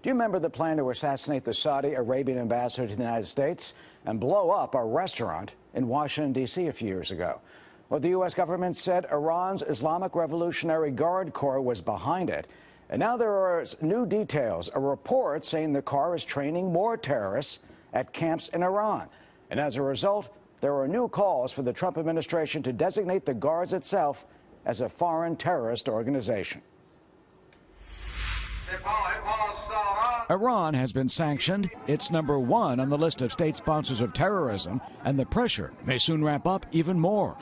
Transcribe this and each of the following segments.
Do you remember the plan to assassinate the Saudi Arabian ambassador to the United States and blow up a restaurant in Washington, D.C. a few years ago? Well, the U.S. government said Iran's Islamic Revolutionary Guard Corps was behind it. And now there are new details, a report saying the Corps is training more terrorists at camps in Iran. And as a result, there are new calls for the Trump administration to designate the Guards itself as a foreign terrorist organization. Iran has been sanctioned. It's #1 on the list of state sponsors of terrorism, and the pressure may soon ramp up even more.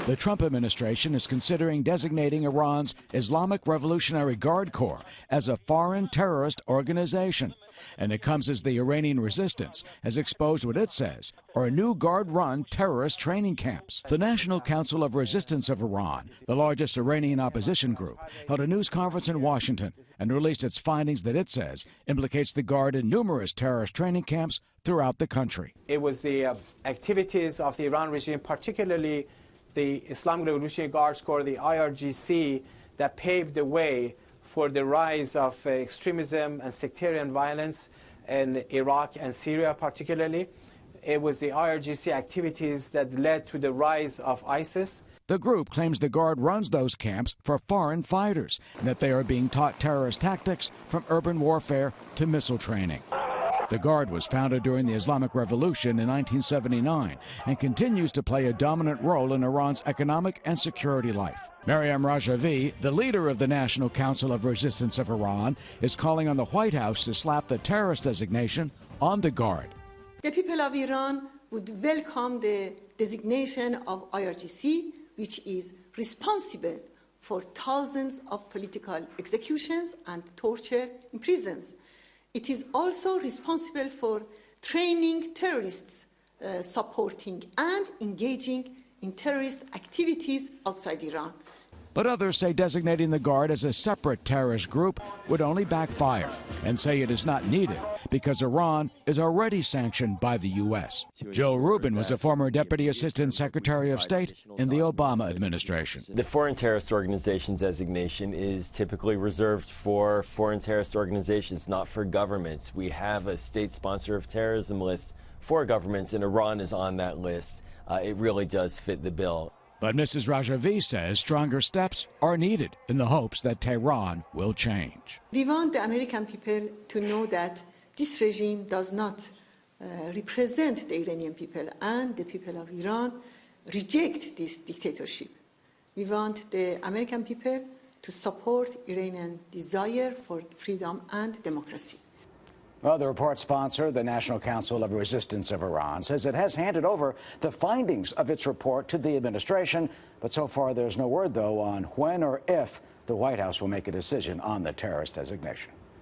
The Trump administration is considering designating Iran's Islamic Revolutionary Guard Corps as a foreign terrorist organization. And it comes as the Iranian resistance has exposed what it says are new Guard-run terrorist training camps. The National Council of Resistance of Iran, the largest Iranian opposition group, held a news conference in Washington and released its findings that it says implicates the Guard in numerous terrorist training camps throughout the country. It was the activities of the Iran regime, particularly the Islamic Revolutionary Guards Corp, the IRGC, that paved the way for the rise of extremism and sectarian violence in Iraq and Syria particularly. It was the IRGC activities that led to the rise of ISIS. The group claims the Guard runs those camps for foreign fighters and that they are being taught terrorist tactics from urban warfare to missile training. The Guard was founded during the Islamic Revolution in 1979 and continues to play a dominant role in Iran's economic and security life. Maryam Rajavi, the leader of the National Council of Resistance of Iran, is calling on the White House to slap the terrorist designation on the Guard. The people of Iran would welcome the designation of IRGC, which is responsible for thousands of political executions and torture in prisons. It is also responsible for training terrorists, supporting and engaging in terrorist activities outside Iran. But others say designating the Guard as a separate terrorist group would only backfire and say it is not needed because Iran is already sanctioned by the U.S. Joe Rubin was a former Deputy Assistant Secretary of State in the Obama administration. The foreign terrorist organizations designation is typically reserved for foreign terrorist organizations, not for governments. We have a state sponsor of terrorism list for governments, and Iran is on that list. It really does fit the bill. But Mrs. Rajavi says stronger steps are needed in the hopes that Tehran will change. We want the American people to know that this regime does not represent the Iranian people, and the people of Iran reject this dictatorship. We want the American people to support Iranian desire for freedom and democracy. Well, the report sponsor, the National Council of Resistance of Iran, says it has handed over the findings of its report to the administration. But so far, there's no word, though, on when or if the White House will make a decision on the terrorist designation.